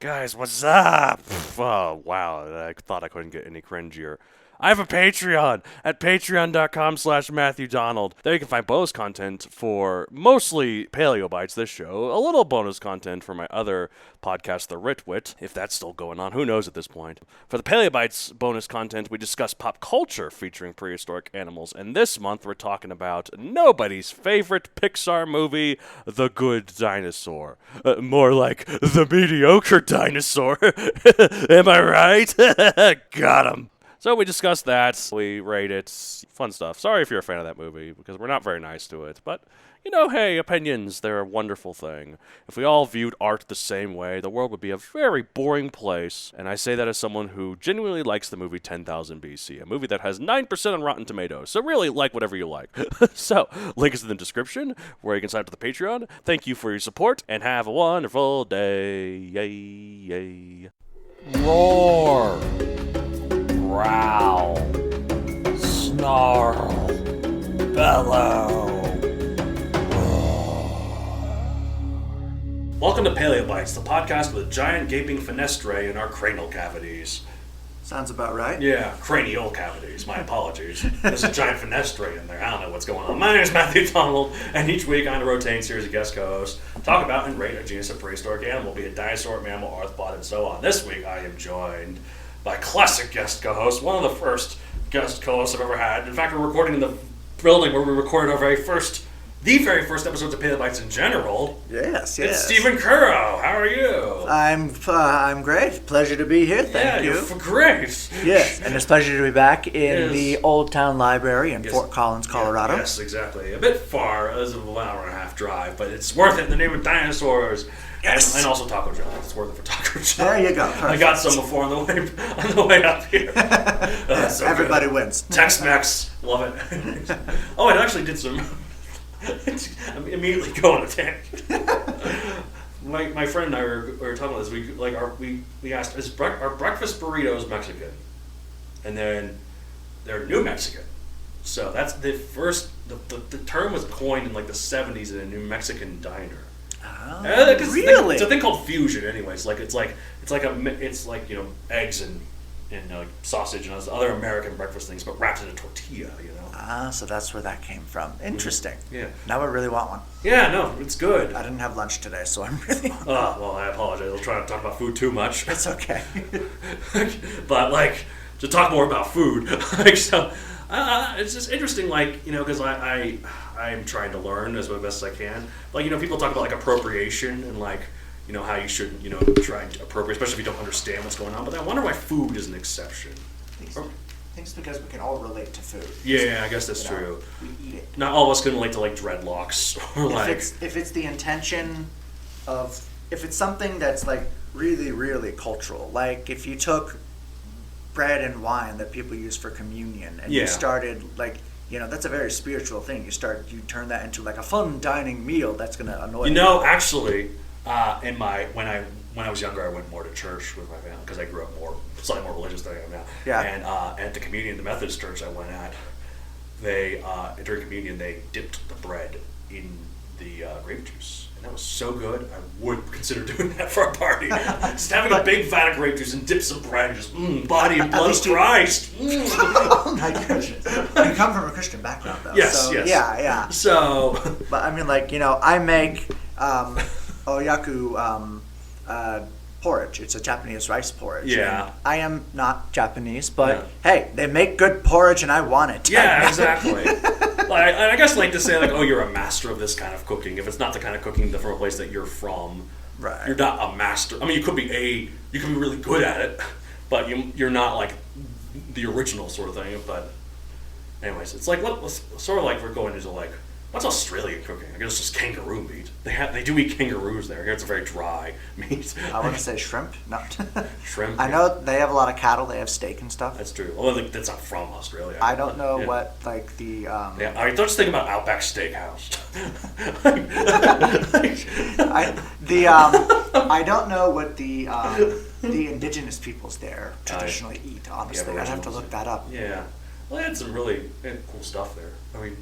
Guys, what's up? Oh, wow. I thought I couldn't get any cringier. I have a Patreon at patreon.com/Matthew Donald. There you can find bonus content for mostly Paleo Bites, this show, a little bonus content for my other podcast, The Ritwit, if that's still going on. Who knows at this point? For the Paleo Bites bonus content, we discuss pop culture featuring prehistoric animals. And this month, we're talking about nobody's favorite Pixar movie, The Good Dinosaur. More like The Mediocre Dinosaur. Am I right? Got him. So we discussed that, we rate it, fun stuff. Sorry if you're a fan of that movie, because we're not very nice to it, but, hey, opinions, they're a wonderful thing. If we all viewed art the same way, the world would be a very boring place, and I say that as someone who genuinely likes the movie 10,000 BC, a movie that has 9% on Rotten Tomatoes, so really, like whatever you like. So, link is in the description, where you can sign up to the Patreon. Thank you for your support, and have a wonderful day. Yay, yay. Roar, growl, snarl, bellow. Welcome to Paleo Bites, the podcast with a giant gaping fenestrae in our cranial cavities. Sounds about right. Yeah, cranial cavities. My apologies. There's a giant fenestrae in there. I don't know what's going on. My name is Matthew Donald, and each week on a rotating series of guest co-hosts talk about and rate a genus of prehistoric animal, be it dinosaur, mammal, arthropod, and so on. This week I am joined by classic guest co-host, one of the first guest co-hosts I've ever had. In fact, we're recording in the building where we recorded the very first episodes of Paleo Bites in general. Yes. It's Stephen Curro. How are you? I'm great. Pleasure to be here. Thank you. You're great. Yes, and it's a pleasure to be back in the Old Town Library in Fort Collins, Colorado. Yes, exactly. A bit far, as of an hour and a half drive, but it's worth it in the name of dinosaurs. Yes. And also Taco Joe. It's worth it for Taco Joe. There you go. Perfect. I got some before on the way up here. So everybody good. wins. Tex-Mex, love it. Oh, it actually did some. I'm immediately going to tangent. My friend and I were talking about this. We asked, are breakfast burritos Mexican? And then they're New Mexican. So that's the first. The term was coined in like the 70s in a New Mexican diner. Oh, really? It's a thing called fusion. Anyways, it's like eggs and sausage and other American breakfast things, but wrapped in a tortilla. So that's where that came from. Interesting. Yeah. Now I really want one. Yeah, no, it's good. I didn't have lunch today, so I'm really. Oh, well, I apologize. I'll try not to talk about food too much. It's okay. But to talk more about food, it's just interesting, because I'm trying to learn as best as I can. People talk about appropriation and how you shouldn't try and appropriate, especially if you don't understand what's going on. But I wonder why food is an exception. I think it's because we can all relate to food. Yeah, I guess that's true. We eat it. Not all of us can relate to dreadlocks or if it's the intention of, if it's something that's really, really cultural, like if you took bread and wine that people use for communion and you started that's a very spiritual thing. You turn that into a fun dining meal that's going to annoy people. Actually, when I was younger, I went more to church with my family because I grew up slightly more religious than I am now. Yeah. And at the communion, the Methodist church I went at, during communion they dipped the bread in the grape juice, and that was so good. I would consider doing that for a party. Just having a big vat of grape juice and dip some bread, and just body and blood of Christ. Oh my goodness! You come from a Christian background, though. Yes. Yeah. So, but I mean, I make oyaku porridge. It's a Japanese rice porridge. Yeah. And I am not Japanese, but hey, they make good porridge and I want it. Yeah, exactly. I guess to say you're a master of this kind of cooking. If it's not the kind of cooking from a place that you're from, right? You're not a master. I mean, you could be really good at it, but you're not the original sort of thing. But anyways, it's we're going into what's Australian cooking? I guess it's just kangaroo meat. They do eat kangaroos there. Here it's a very dry meat. I want to say shrimp. No. Shrimp. I know they have a lot of cattle. They have steak and stuff. That's true. Although that's not from Australia. I don't know what the. Yeah, I thought just think about Outback Steakhouse. I don't know what the indigenous peoples there traditionally eat. Honestly, I'd have to look that up. Yeah. Well, they had some really cool stuff there. I mean.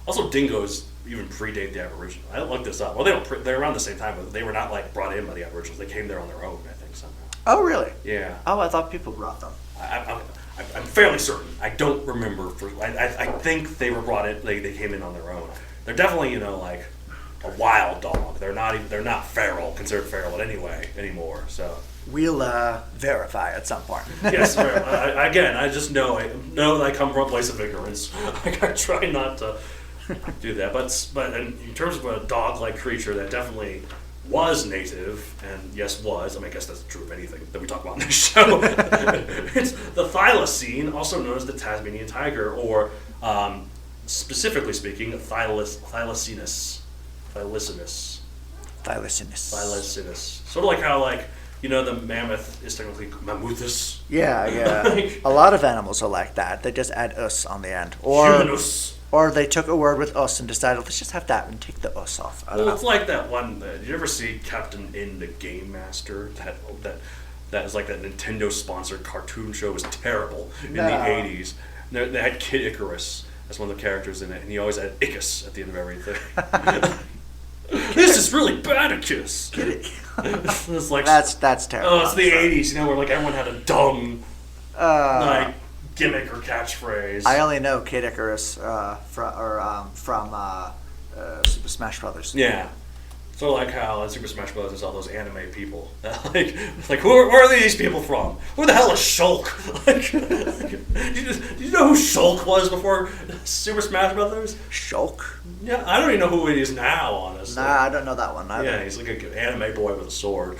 Also, dingoes even predate the Aboriginals. I looked this up. Well, they're around the same time, but they were not like brought in by the Aboriginals. They came there on their own, I think, somehow. Oh, really? Yeah. Oh, I thought people brought them. I'm fairly certain. I don't remember. I think they were brought in. They came in on their own. They're definitely like a wild dog. They're not feral, considered feral anymore. So We'll verify at some point. yes. Again, I just know that I come from a place of ignorance. I try not to do that. But in terms of a dog-like creature, that definitely was native, and yes, was. I guess that's true of anything that we talk about in this show. It's the Thylacine, also known as the Tasmanian tiger, or specifically speaking, Thylacinus. Sort of like how, the mammoth is technically mammuthus. Yeah. A lot of animals are like that. They just add us on the end. Or they took a word with us and decided, let's just have that and take the us off. I don't know. It's like that one. Did you ever see Captain N, the Game Master? That is like that Nintendo-sponsored cartoon show. It was terrible in the 80s. They had Kid Icarus as one of the characters in it, and he always had Icus at the end of everything. This is really Badicus. It's like, that's terrible. Oh, it's the 80s, where everyone had a dumb gimmick or catchphrase. I only know Kid Icarus from Super Smash Brothers. Yeah. So like how in Super Smash Bros. There's all those anime people. Who are these people from? Who the hell is Shulk? Did you know who Shulk was before Super Smash Brothers? Shulk? Yeah, I don't even know who he is now, honestly. Nah, I don't know that one either. Yeah, he's like an anime boy with a sword.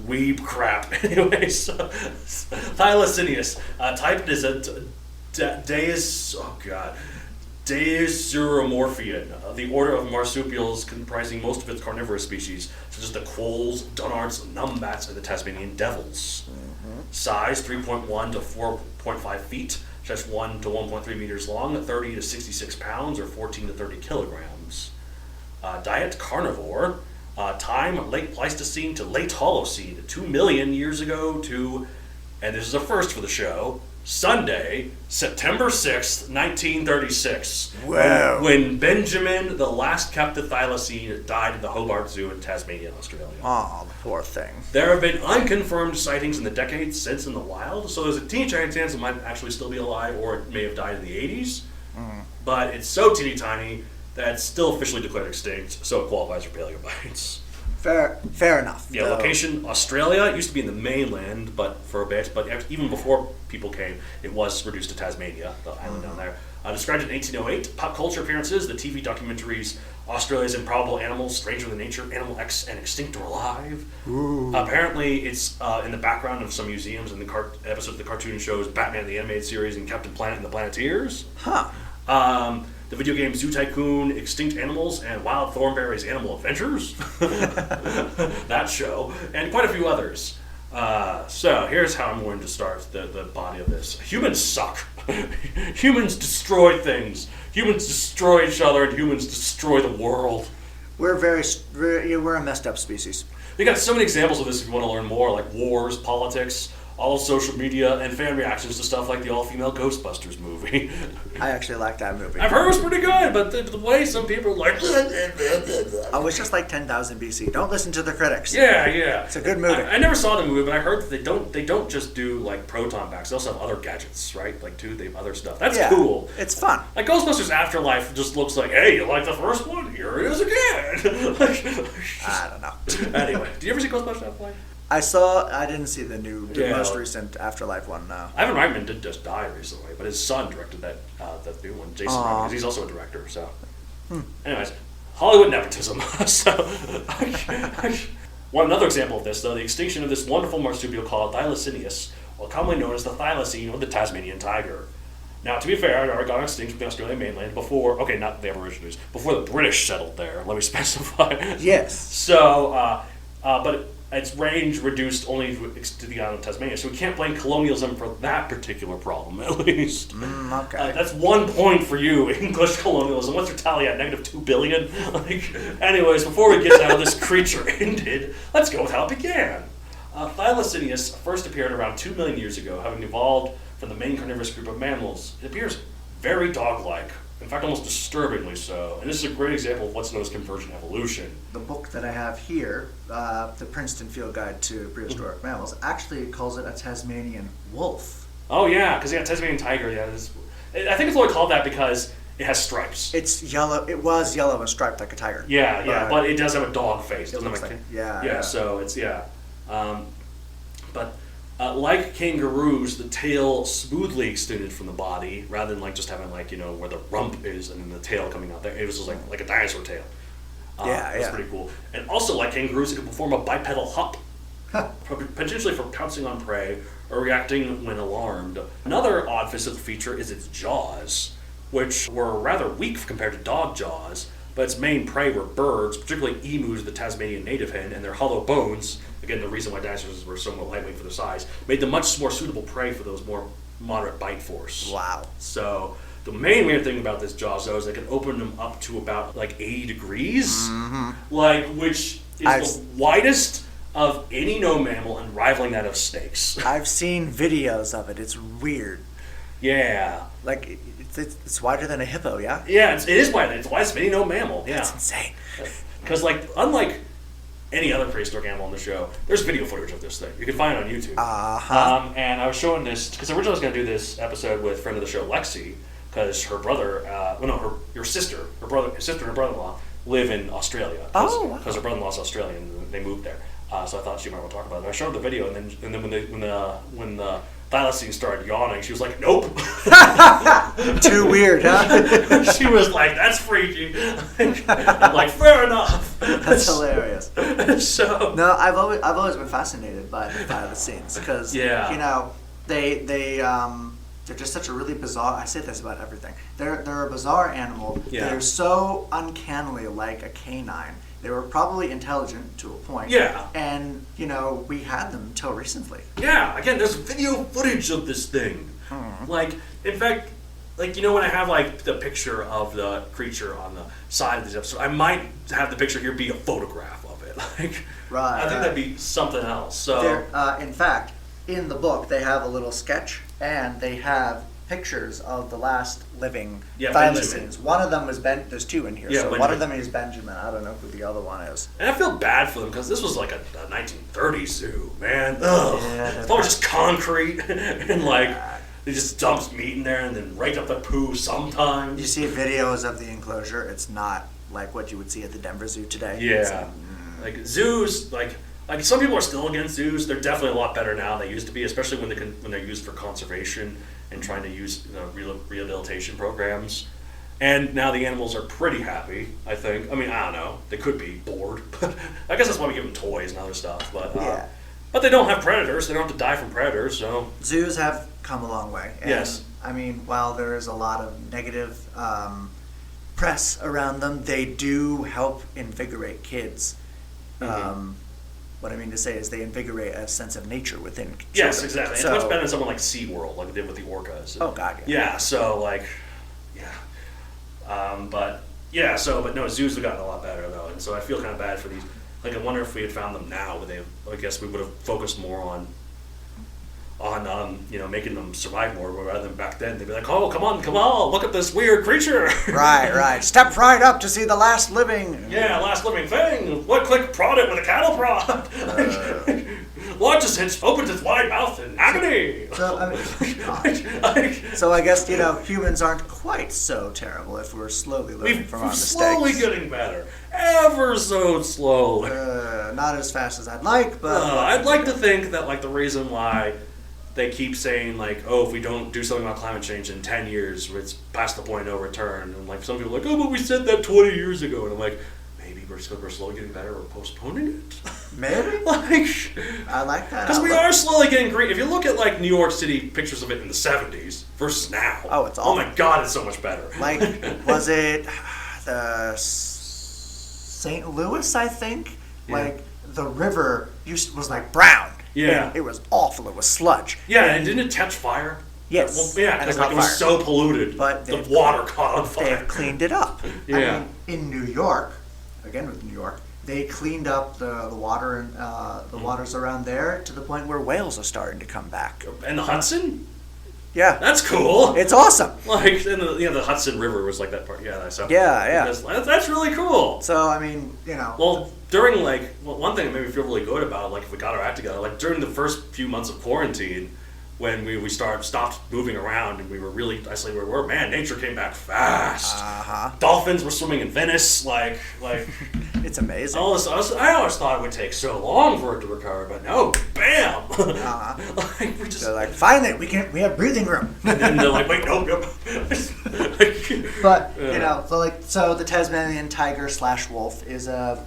Weeb crap. Anyway, so Thylacinus, type is a Deizuromorphian, the order of marsupials comprising most of its carnivorous species, such as the quolls, dunnarts, numbats, and the Tasmanian devils. Mm-hmm. Size 3.1 to 4.5 feet, just 1 to 1.3 meters long, 30 to 66 pounds, or 14 to 30 kilograms. Diet carnivore. Time late Pleistocene to late Holocene, 2 million years ago to, and this is a first for the show, Sunday, September 6th, 1936. Wow. When Benjamin, the last captive Thylacine, died at the Hobart Zoo in Tasmania, Australia. Oh, the poor thing. There have been unconfirmed sightings in the decades since in the wild, so there's a teeny tiny chance it might actually still be alive, or it may have died in the 80s. Mm. But it's so teeny tiny that it's still officially declared extinct, so it qualifies for paleobites. Fair enough. Yeah, location Australia. It used to be in the mainland, but for a bit. But even before people came, it was reduced to Tasmania, the island down there. Described in 1808. Pop culture appearances: the TV documentaries Australia's Improbable Animals, Stranger Than Nature, Animal X, and Extinct or Alive. Ooh. Apparently, it's in the background of some museums and the episodes of the cartoon shows Batman the Animated Series and Captain Planet and the Planeteers. Huh. The video game Zoo Tycoon, Extinct Animals, and Wild Thornberry's Animal Adventures. That show. And quite a few others. So here's how I'm going to start the body of this. Humans suck. Humans destroy things. Humans destroy each other, and humans destroy the world. We're a messed up species. You got so many examples of this if you want to learn more, like wars, politics, all social media, and fan reactions to stuff like the all-female Ghostbusters movie. I actually like that movie. I've heard it was pretty good, but the way some people are like... Oh, it's just like 10,000 BC. Don't listen to the critics. Yeah. It's a good movie. I never saw the movie, but I heard that they don't just do like proton packs. They also have other gadgets, right? They have other stuff. That's cool. It's fun. Like Ghostbusters Afterlife just looks like, hey, you like the first one? Here it is again. I don't know. Anyway, did you ever see Ghostbusters Afterlife? I didn't see the most recent Afterlife one, no. Ivan Reitman did just die recently, but his son directed that new one, Jason Reitman, because he's also a director, so. Anyways, Hollywood nepotism. Another example of this, though, the extinction of this wonderful marsupial called Thylacinus, well, commonly known as the Thylacine or the Tasmanian tiger. Now, to be fair, it already got extinct from the Australian mainland before, not the Aborigines, before the British settled there, let me specify. Yes. So, but its range reduced only to the island of Tasmania, so we can't blame colonialism for that particular problem, at least. Okay. That's 1 point for you, English colonialism. What's your tally at? -2 billion? Anyways, before we get to how this creature ended, let's go with how it began. Thylacinus first appeared around 2 million years ago, having evolved from the main carnivorous group of mammals. It appears very dog-like, In fact, almost disturbingly so. And this is a great example of what's known as convergent evolution. The book that I have here, the Princeton Field Guide to Prehistoric Mammals, actually calls it a Tasmanian wolf. Oh yeah, because Tasmanian tiger. Yeah, I think it's only called that because it has stripes. It's yellow. It was yellow and striped like a tiger. Yeah, but it does have a dog face. Doesn't looks have like, yeah. So it's but like kangaroos, the tail smoothly extended from the body rather than like just having like where the rump is and then the tail coming out there. It was just like a dinosaur tail. That's pretty cool. And also like kangaroos, it can perform a bipedal hop, potentially for pouncing on prey or reacting when alarmed. Another odd physical feature is its jaws, which were rather weak compared to dog jaws, but its main prey were birds, particularly emus, the Tasmanian native hen, and their hollow bones, again the reason why dinosaurs were somewhat lightweight for their size, made them much more suitable prey for those more moderate bite force. Wow. So the main weird thing about this jaws though is they can open them up to about like 80 degrees, which is the widest of any known mammal and rivaling that of snakes. I've seen videos of it. It's weird. Yeah. Like it's wider than a hippo, yeah? Yeah, it is wider. It's the widest of any known mammal. Yeah. That's insane. Because like unlike any other prehistoric animal on the show, there's video footage of this thing. You can find it on YouTube. And I was showing this because originally I was going to do this episode with friend of the show Lexi, because her brother, her sister and her brother-in-law live in Australia. Because her brother-in-law's Australian, and they moved there. So I thought she might want to talk about it. I showed her the video, and then when the Thylacine started yawning, she was like, "Nope." Too weird, huh? She was like, "That's freaky." I'm like, "Fair enough." That's hilarious. So no, I've always been fascinated by the Thylacines because they're just such a really bizarre. I say this about everything. They're a bizarre animal. Yeah. They're so uncannily like a canine. They were probably intelligent to a point. Yeah. And, we had them until recently. Yeah, again, there's video footage of this thing. Like, in fact, when I have, like, the picture of the creature on the side of this episode, I might have the picture here be a photograph of it. Like, right. I think that'd be something else. So, in fact, in the book, they have a little sketch, and they have pictures of the last living Thylacines. One of them was there's two in here. So one of them is Benjamin. I don't know who the other one is. And I feel bad for them because this was like a 1930s zoo, man. Ugh. Yeah, it's probably just concrete and like they just dumps meat in there and then rake up the poo sometimes. You see videos of the enclosure. It's not like what you would see at the Denver Zoo today. Yeah. Like zoos, like some people are still against zoos. They're definitely a lot better now than they used to be, especially when they're used for conservation and trying to use rehabilitation programs. And now the animals are pretty happy, I think. I mean, I don't know. They could be bored, but I guess that's why we give them toys and other stuff. But but they don't have predators. They don't have to die from predators. So zoos have come a long way. And, yes. I mean, while there is a lot of negative press around them, they do help invigorate kids. What I mean to say is they invigorate a sense of nature within children. Yes, exactly. So, it's much better than someone like SeaWorld, like they did with the orcas. Oh, God, yeah. So, but no, zoos have gotten a lot better, though. And so I feel kind of bad for these. Like, I wonder if we had found them now, I guess we would have focused more on making them survive more rather than back then. They'd be like, "Oh, come on, look at this weird creature." Right. Step right up to see the last living. Yeah, last living thing. Click prod it with a cattle prod. Launches it, opens its wide mouth in agony. So I guess humans aren't quite so terrible if we're slowly learning from our mistakes. Slowly getting better, ever so slowly. Not as fast as I'd like, but I'd like to think that the reason why they keep saying if we don't do something about climate change in 10 years, it's past the point of no return. And some people are like, "Oh, but we said that 20 years ago." And I'm like, maybe we're slowly getting better. We're postponing it. Maybe. I like that. Because we are slowly getting green. If you look at New York City pictures of it in the 70s versus now. Oh, it's awful. Oh my God, it's so much better. Was it the St. Louis? I think. Yeah. The river was brown. Yeah. It was awful. It was sludge. Yeah, and didn't it catch fire? Yes. Well, yeah, because it was so polluted. But the water caught on fire. They've cleaned it up. Yeah. I mean, in New York, again with New York, they cleaned up the water and the waters around there to the point where whales are starting to come back. And the Hudson? Yeah. That's cool. It's awesome. Like, and the Hudson River was like that part. Yeah, so Yeah. that's really cool. So I mean, Well, during one thing that made me feel really good about if we got our act together, like during the first few months of quarantine, when we stopped moving around and we were really isolated where we were, man, nature came back fast. Dolphins were swimming in Venice, like it's amazing. all this. I always thought it would take so long for it to recover, but no, bam! Like we just. They're like, finally, we have breathing room. And then they're like, wait, nope. But so the Tasmanian tiger / wolf is a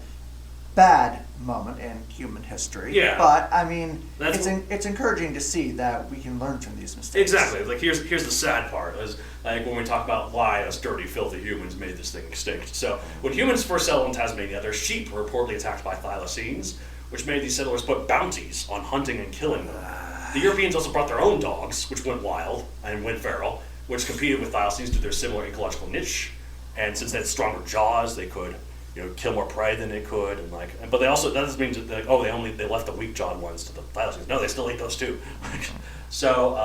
bad moment in human history. Yeah. But I mean, it's encouraging to see that we can learn from these mistakes. Exactly. Like here's the sad part is like when we talk about why us dirty, filthy humans made this thing extinct. So when humans first settled in Tasmania, their sheep were reportedly attacked by Thylacines, which made these settlers put bounties on hunting and killing them. The Europeans also brought their own dogs, which went wild and went feral, which competed with Thylacines due to their similar ecological niche. And since they had stronger jaws, they could kill more prey than they could, but they also, that doesn't mean that they left the weak-jawed ones to the Thylacines. No, they still ate those too. So,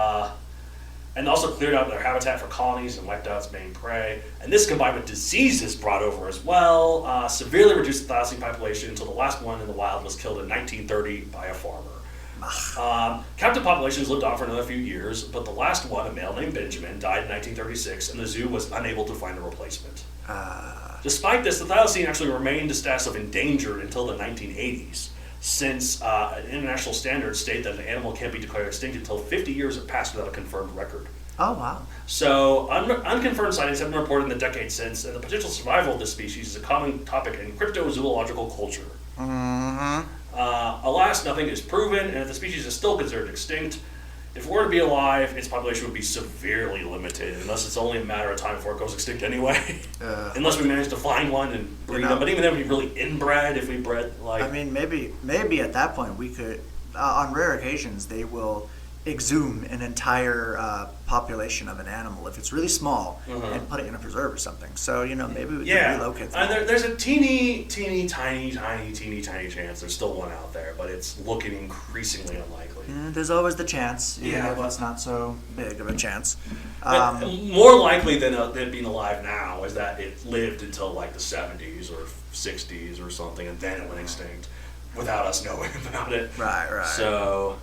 and also cleared out their habitat for colonies and wiped out its main prey. And this combined with diseases brought over as well, severely reduced the Thylacine population until the last one in the wild was killed in 1930 by a farmer. Captive populations lived on for another few years, but the last one, a male named Benjamin, died in 1936, and the zoo was unable to find a replacement. Despite this, the Thylacine actually remained a status of endangered until the 1980s, since international standards state that an animal can't be declared extinct until 50 years have passed without a confirmed record. Oh, wow. So, unconfirmed sightings have been reported in the decades since, and the potential survival of this species is a common topic in cryptozoological culture. Alas, nothing is proven, and if the species is still considered extinct, if it were to be alive, its population would be severely limited, unless it's only a matter of time before it goes extinct anyway. Unless we manage to find one and breed them. But even then, we'd be really inbred if we bred, I mean, maybe at that point we could, on rare occasions, they will exhume an entire population of an animal if it's really small and put it in a preserve or something. So maybe we can relocate them. There's a teeny tiny chance there's still one out there, but it's looking increasingly unlikely. There's always the chance, even if it's not so big of a chance. More likely than it being alive now is that it lived until like the 70s or 60s or something, and then it went extinct without us knowing about it. Right. So.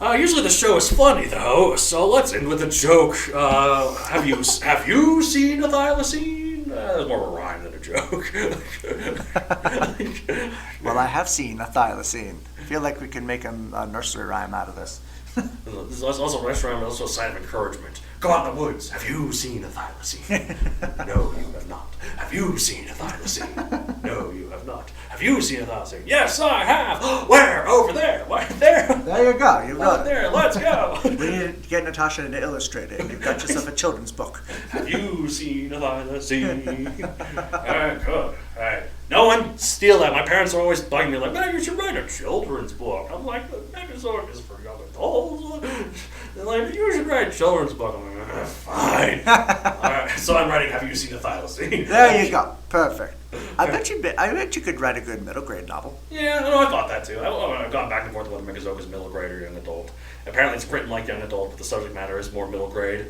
Usually the show is funny though, so let's end with a joke. Have you seen a Thylacine? That's more of a rhyme than a joke. Well, I have seen a Thylacine. I feel like we can make a nursery rhyme out of this. This is also a nursery rhyme, but also a sign of encouragement. Go out in the woods. Have you seen a Thylacine? No, you have not. Have you seen a Thylacine? No, you have not. Have you seen a Thylacine? Yes, I have. Where? Over there. Right there. There you go. You've got it. There. Let's go. We need to get Natasha to illustrate it. You've got yourself a children's book. Have you seen a Thylacine? Alright, good. Alright. No one steal that. My parents are always bugging me like, man, you should write a children's book. I'm like, the Megazord is for young adults. They're like, you should write a children's book. I'm like, fine. Alright, so I'm writing Have You Seen a Thylacine? There you go. Perfect. I bet you could write a good middle grade novel. Yeah, no, I thought that too. I've gone back and forth whether Megazord is middle grade or young adult. Apparently it's written like young adult, but the subject matter is more middle grade.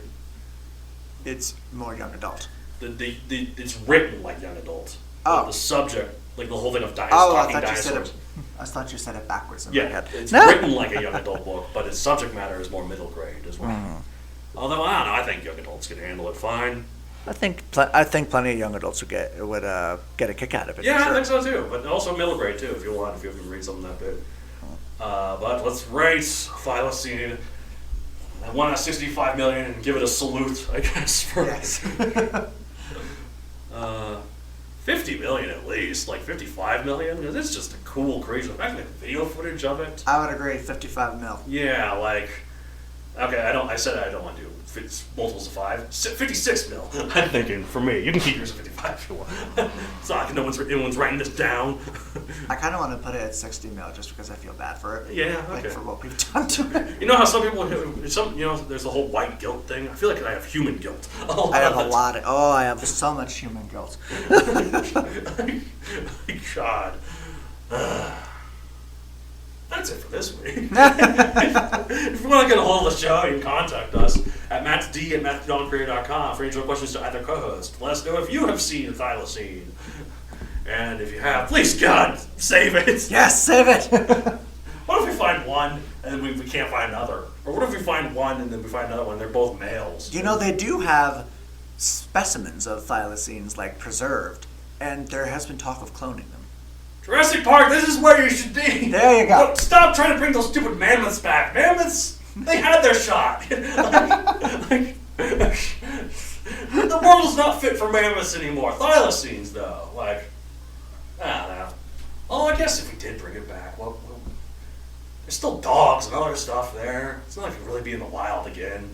It's more young adult. It's written like young adult. Oh. The subject, like the whole thing of talking dinosaurs. I thought you said it backwards in my Yeah, head. it's written like a young adult book, but its subject matter is more middle grade as well. Although I don't know, I think young adults can handle it fine. I think plenty of young adults would get a kick out of it. Yeah, for sure. I think so too. But also middle grade too, if you have to read something that big. But let's rate Thylacine 1 out of 65 million and give it a salute, I guess. For Yes. 50 million at least, like 55 million, because it's just a cool creature. The fact that video footage of it. I would agree, 55 mil. Yeah, like, okay, I said I don't want to do multiples of 5. 56 mil, I'm thinking, for me. You can keep yours at 55 if you want. It's not like anyone's writing this down. I kind of want to put it at 60 mil just because I feel bad for it. Yeah, Like okay. for what we've done to it. You know how some people, there's the whole white guilt thing? I feel like I have human guilt. I have a lot of, I have so much human guilt. God. that's it for this week. If you want to get a hold of the show, you can contact us at mattsd@matthewdoncareer.com for any questions to either co-host. Let us know if you have seen Thylacine. And if you have, please, God, save it. Yes, save it. What if we find one and then we can't find another? Or what if we find one and then we find another one? They're both males. You know, they do have specimens of thylacines, like, preserved. And there has been talk of cloning them. Jurassic Park, this is where you should be. There you go. Stop trying to bring those stupid mammoths back. Mammoths, they had their shot. The world is not fit for mammoths anymore. Thylacines, though, like, I don't know. Oh, I guess if we did bring it back, well, there's still dogs and other stuff there. It's not like we'd really be in the wild again.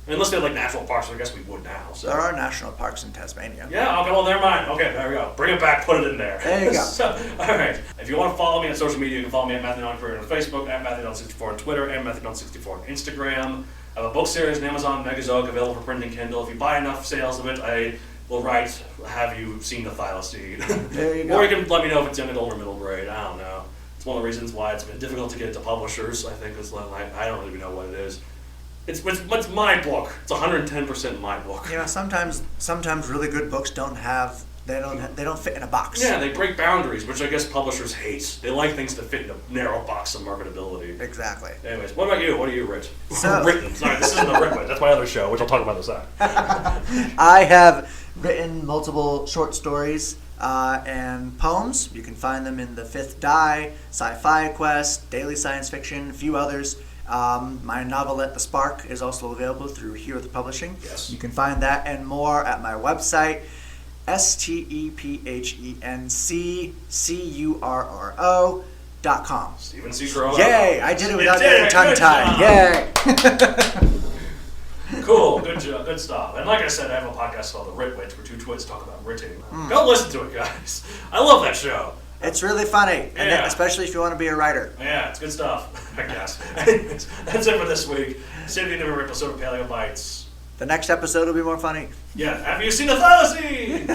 I mean, unless they had like national parks, so I guess we would now. So. There are national parks in Tasmania. Yeah, okay, well, never mind. Okay, there we go. Bring it back, put it in there. There you go. So, all right. If you want to follow me on social media, you can follow me at Matthew on Facebook, at MatthewDon64 on Twitter, and MatthewDon64 on Instagram. I have a book series on Amazon Megazog available for printing Kindle. If you buy enough sales of it, I will write, have you seen the Thylacine? There you go. Or you can let me know if it's young adult or middle grade. I don't know. It's one of the reasons why it's been difficult to get to publishers, I think. I don't even know what it is. It's my book. It's 110% my book. You know, sometimes really good books don't fit in a box. Yeah, they break boundaries, which I guess publishers hate. They like things to fit in a narrow box of marketability. Exactly. Anyways, what about you? What do you write? So, written. Sorry, this isn't the Writ. That's my other show, which I'll talk about in a sec. I have written multiple short stories and poems. You can find them in The Fifth Die, Sci-Fi Quest, Daily Science Fiction, a few others. My novelette, The Spark, is also available through Here the Publishing. Yes. You can find that and more at my website, stephencurro.com. Stephen C. Curro. Yay! I did it without getting Good tongue-tied. Yay! Cool, good job, good stuff. And like I said, I have a podcast called The Writ Wit, where two twits talk about writing. Go listen to it, guys. I love that show. It's really funny, and Yeah. especially if you want to be a writer. Yeah, it's good stuff, I guess. Anyways, that's it for this week. See you at the end of every episode of Paleo Bites. The next episode will be more funny. Yeah, have you seen the Thylacine?